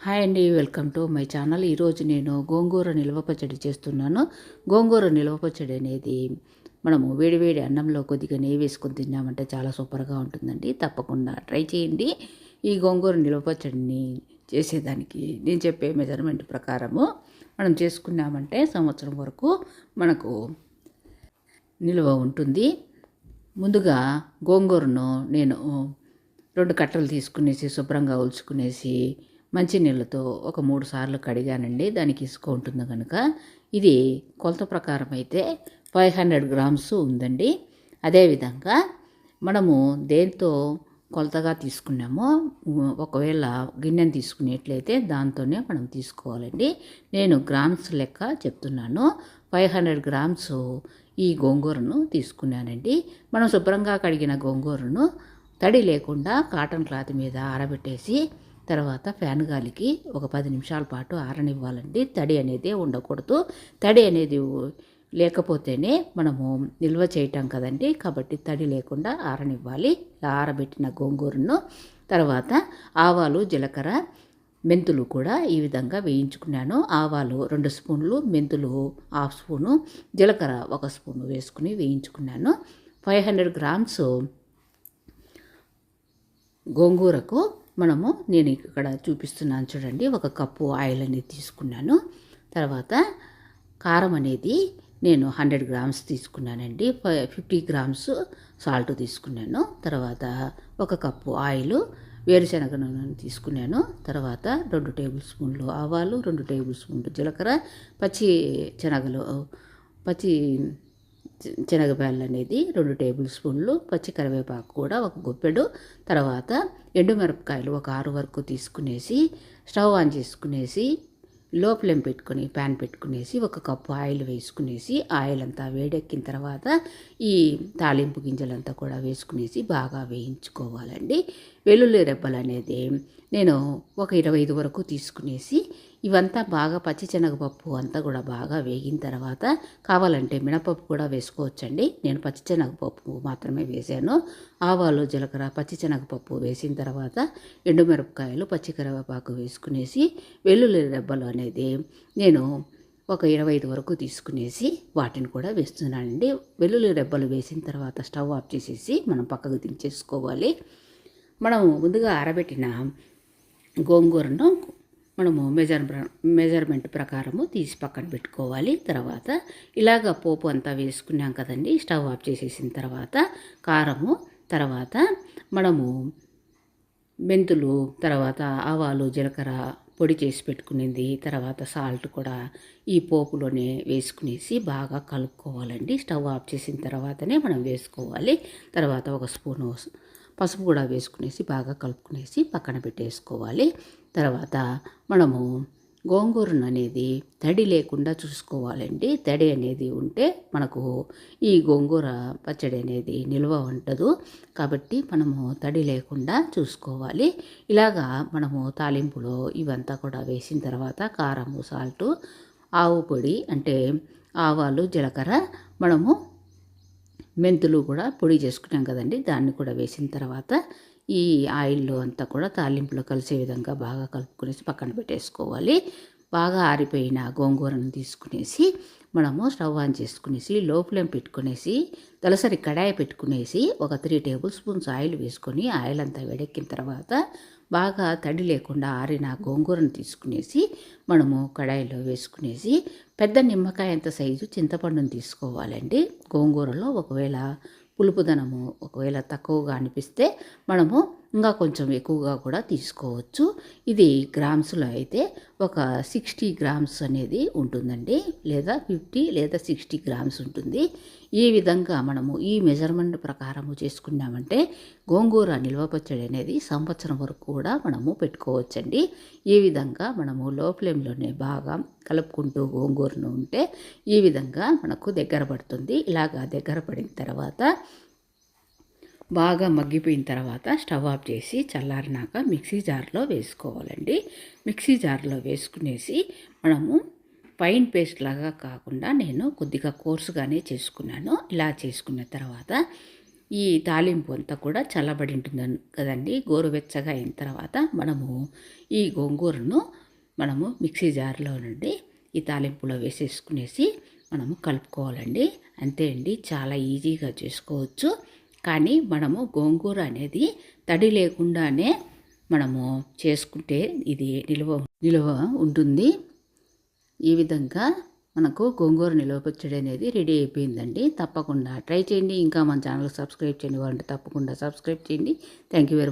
Hi అండి, welcome to my channel. ఈరోజు నేను గోంగూర నిల్వ పచ్చడి చేస్తున్నాను. గోంగూర నిల్వ పచ్చడి అనేది మనము వేడివేడి అన్నంలో కొద్దిగా నెయ్యి వేసుకొని తిన్నామంటే చాలా సూపర్గా ఉంటుందండి. తప్పకుండా ట్రై చేయండి. ఈ గోంగూర నిల్వ పచ్చడిని చేసేదానికి నేను చెప్పే మెజర్మెంట్ ప్రకారము మనం చేసుకున్నామంటే సంవత్సరం వరకు మనకు నిల్వ ఉంటుంది. ముందుగా గోంగూరను నేను 2 కట్టలు తీసుకునేసి శుభ్రంగా ఒలుచుకునేసి మంచినీళ్ళతో ఒక 3 సార్లు కడిగానండి. దానికి ఇసుక ఉంటుంది కనుక. ఇది కొలత ప్రకారం అయితే 500 గ్రామ్స్ ఉందండి. అదేవిధంగా మనము దేంతో కొలతగా తీసుకున్నామో ఒకవేళ గిన్నెను తీసుకునేట్లయితే దాంతోనే మనం తీసుకోవాలండి. నేను గ్రామ్స్ లెక్క చెప్తున్నాను. 500 గ్రామ్స్ ఈ గోంగూరను తీసుకున్నానండి. మనం శుభ్రంగా కడిగిన గోంగూరను తడి లేకుండా కాటన్ క్లాత్ మీద ఆరబెట్టేసి తర్వాత ఫ్యాన్ గాలికి ఒక 10 నిమిషాల పాటు ఆరనివ్వాలండి. తడి అనేది ఉండకూడదు. తడి అనేది లేకపోతేనే మనము నిల్వ చేయటం కదండి. కాబట్టి తడి లేకుండా ఆరనివ్వాలి. ఇలా ఆరబెట్టిన గోంగూరను తర్వాత ఆవాలు, జీలకర్ర, మెంతులు కూడా ఈ విధంగా వేయించుకున్నాను. ఆవాలు 2 స్పూన్లు, మెంతులు 1/2 స్పూను, జీలకర్ర 1 స్పూను వేసుకుని వేయించుకున్నాను. 500 గ్రామ్స్ గోంగూరకు నేను ఇక్కడ చూపిస్తున్నాను చూడండి. 1 కప్పు ఆయిల్ అనేది తీసుకున్నాను. తర్వాత కారం అనేది నేను 100 గ్రామ్స్ తీసుకున్నానండి. 50 గ్రామ్స్ సాల్ట్ తీసుకున్నాను. తర్వాత 1 కప్పు ఆయిల్, వేరుశనగ నూనె తీసుకున్నాను. తర్వాత 2 టేబుల్ స్పూన్లు ఆవాలు, 2 టేబుల్ స్పూన్లు జీలకర్ర, పచ్చి శనగబ్యాళ్ళు అనేది 2 టేబుల్ స్పూన్లు, పచ్చి కరివేపాకు కూడా 1 గుప్పెడు. తర్వాత ఎండుమిరపకాయలు ఒక 6 వరకు తీసుకునేసి స్టవ్ ఆన్ చేసుకునేసి లో ఫ్లేమ్ పెట్టుకొని ప్యాన్ పెట్టుకునేసి 1 కప్పు ఆయిల్ వేసుకునేసి ఆయిల్ అంతా వేడెక్కిన తర్వాత ఈ తాలింపు గింజలంతా కూడా వేసుకునేసి బాగా వేయించుకోవాలండి. వెల్లుల్లి రెబ్బలు అనేది నేను ఒక 25 వరకు తీసుకునేసి ఇవంతా బాగా పచ్చిశనగపప్పు అంతా కూడా బాగా వేగిన తర్వాత కావాలంటే మినపప్పు కూడా వేసుకోవచ్చండి. నేను పచ్చిశనగపప్పు మాత్రమే వేసాను. ఆవాలు, జీలకర్ర, పచ్చిశనగపప్పు వేసిన తర్వాత ఎండుమిరపకాయలు, పచ్చికరివేపాకు వేసుకునేసి వెల్లుల్లి రెబ్బలు అనేది నేను ఒక 25 వరకు తీసుకునేసి వాటిని కూడా వేస్తున్నానండి. వెల్లుల్లి రెబ్బలు వేసిన తర్వాత స్టవ్ ఆఫ్ చేసేసి మనం పక్కకు దించేసుకోవాలి. మనం ముందుగా ఆరబెట్టిన గోంగూరను మనము మెజర్మెంట్ ప్రకారము తీసి పక్కన పెట్టుకోవాలి. తర్వాత ఇలాగ పోపు అంతా వేసుకున్నాం కదండి. స్టవ్ ఆఫ్ చేసేసిన తర్వాత కారము, తర్వాత మనము మెంతులు, తర్వాత ఆవాలు, జీలకర్ర పొడి చేసి పెట్టుకునేది, తర్వాత సాల్ట్ కూడా ఈ పోపులోనే వేసుకునేసి బాగా కలుపుకోవాలండి. స్టవ్ ఆఫ్ చేసిన తర్వాతనే మనం వేసుకోవాలి. తర్వాత 1 స్పూను పసుపు కూడా వేసుకునేసి బాగా కలుపుకునేసి పక్కన పెట్టేసుకోవాలి. తర్వాత మనము గోంగూరను అనేది తడి లేకుండా చూసుకోవాలండి. తడి అనేది ఉంటే మనకు ఈ గోంగూర పచ్చడి అనేది నిల్వ ఉండదు. కాబట్టి మనము తడి లేకుండా చూసుకోవాలి. ఇలాగా మనము తాలింపులో ఇవంతా కూడా వేసిన తర్వాత కారము, సాల్టు, ఆవు పొడి అంటే ఆవాలు, జీలకర్ర, మనము మెంతులు కూడా పొడి చేసుకున్నాం కదండి. దాన్ని కూడా వేసిన తర్వాత ఈ ఆయిల్లో అంతా కూడా తాలింపులో కలిసే విధంగా బాగా కలుపుకునేసి పక్కన పెట్టేసుకోవాలి. బాగా ఆరిపోయిన గోంగూరను తీసుకునేసి మనము స్టవ్ ఆన్ చేసుకునేసి లో ఫ్లేమ్ పెట్టుకునేసి తలసరి కడాయి పెట్టుకునేసి ఒక 3 టేబుల్ స్పూన్స్ ఆయిల్ వేసుకొని ఆయిల్ అంతా వేడెక్కిన తర్వాత బాగా తడి లేకుండా ఆరిన గోంగూరను తీసుకునేసి మనము కడాయిలో వేసుకునేసి పెద్ద నిమ్మకాయ అంత సైజు చింతపండును తీసుకోవాలండి. గోంగూరలో ఒకవేళ పులుపుదనము ఒకవేళ తక్కువగా అనిపిస్తే మనము ఇంకా కొంచెం ఎక్కువగా కూడా తీసుకోవచ్చు. ఇది గ్రామ్స్లో అయితే ఒక 60 గ్రామ్స్ అనేది ఉంటుందండి, లేదా 50 లేదా 60 గ్రామ్స్ ఉంటుంది. ఈ విధంగా మనము ఈ మెజర్మెంట్ ప్రకారము చేసుకున్నామంటే గోంగూర నిల్వ పచ్చడి అనేది సంవత్సరం వరకు కూడా మనము పెట్టుకోవచ్చండి. ఈ విధంగా మనము లో ఫ్లేమ్లోనే బాగా కలుపుకుంటూ గోంగూరను ఉంటే ఈ విధంగా మనకు దగ్గర పడుతుంది. ఇలాగా దగ్గర పడిన తర్వాత బాగా మగ్గిపోయిన తర్వాత స్టవ్ ఆఫ్ చేసి చల్లారినాక మిక్సీ జార్లో వేసుకోవాలండి. మిక్సీ జార్లో వేసుకునేసి మనము ఫైన్ పేస్ట్ లాగా కాకుండా నేను కొద్దిగా కోర్సుగానే చేసుకున్నాను. ఇలా చేసుకున్న తర్వాత ఈ తాలింపు అంతా కూడా చల్లబడి ఉంటుంది కదండి. గోరువెచ్చగా అయిన తర్వాత మనము ఈ గోంగూరను మనము మిక్సీ జార్లో నుండి ఈ తాలింపులో వేసేసుకునేసి మనము కలుపుకోవాలండి. అంతే అండి, చాలా ఈజీగా చేసుకోవచ్చు. కానీ మనము గోంగూర అనేది తడి లేకుండానే మనము చేసుకుంటే ఇది నిలువ ఉంటుంది. ఈ విధంగా మనకు గోంగూర నిలువ పచ్చడి అనేది రెడీ అయిపోయిందండి. తప్పకుండా ట్రై చేయండి. ఇంకా మన ఛానల్ సబ్స్క్రైబ్ చేయని వారంటే తప్పకుండా సబ్స్క్రైబ్ చేయండి. Thank you very much.